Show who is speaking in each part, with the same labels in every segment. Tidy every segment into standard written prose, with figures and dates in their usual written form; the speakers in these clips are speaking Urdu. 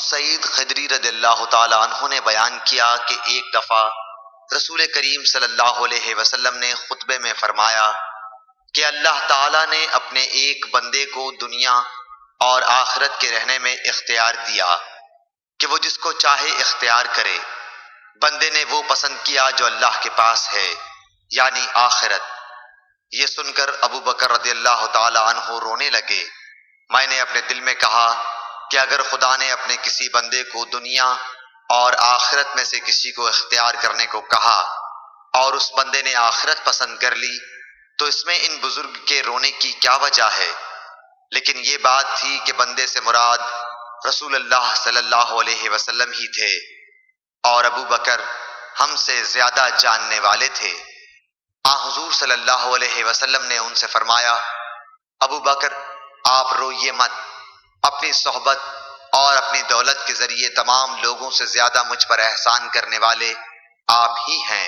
Speaker 1: سعید خدری رضی اللہ تعالی عنہ نے بیان کیا کہ ایک دفعہ رسول کریم صلی اللہ علیہ وسلم نے خطبے میں فرمایا کہ اللہ تعالیٰ نے اپنے ایک بندے کو دنیا اور آخرت کے رہنے میں اختیار دیا کہ وہ جس کو چاہے اختیار کرے۔ بندے نے وہ پسند کیا جو اللہ کے پاس ہے، یعنی آخرت۔ یہ سن کر ابو بکر رضی اللہ تعالی عنہ رونے لگے۔ میں نے اپنے دل میں کہا کہ اگر خدا نے اپنے کسی بندے کو دنیا اور آخرت میں سے کسی کو اختیار کرنے کو کہا اور اس بندے نے آخرت پسند کر لی تو اس میں ان بزرگ کے رونے کی کیا وجہ ہے؟ لیکن یہ بات تھی کہ بندے سے مراد رسول اللہ صلی اللہ علیہ وسلم ہی تھے، اور ابو بکر ہم سے زیادہ جاننے والے تھے۔ حضور صلی اللہ علیہ وسلم نے ان سے فرمایا، ابو بکر آپ روئیے مت، اپنی صحبت اور اپنی دولت کے ذریعے تمام لوگوں سے زیادہ مجھ پر احسان کرنے والے آپ ہی ہیں،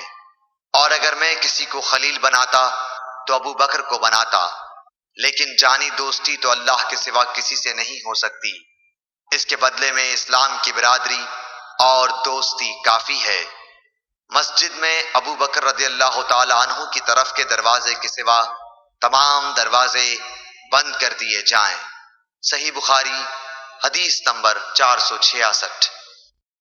Speaker 1: اور اگر میں کسی کو خلیل بناتا تو ابو بکر کو بناتا، لیکن جانی دوستی تو اللہ کے سوا کسی سے نہیں ہو سکتی، اس کے بدلے میں اسلام کی برادری اور دوستی کافی ہے۔ مسجد میں ابو بکر رضی اللہ تعالی عنہ کی طرف کے دروازے کے سوا تمام دروازے بند کر دیے جائیں۔ صحیح بخاری حدیث نمبر 466۔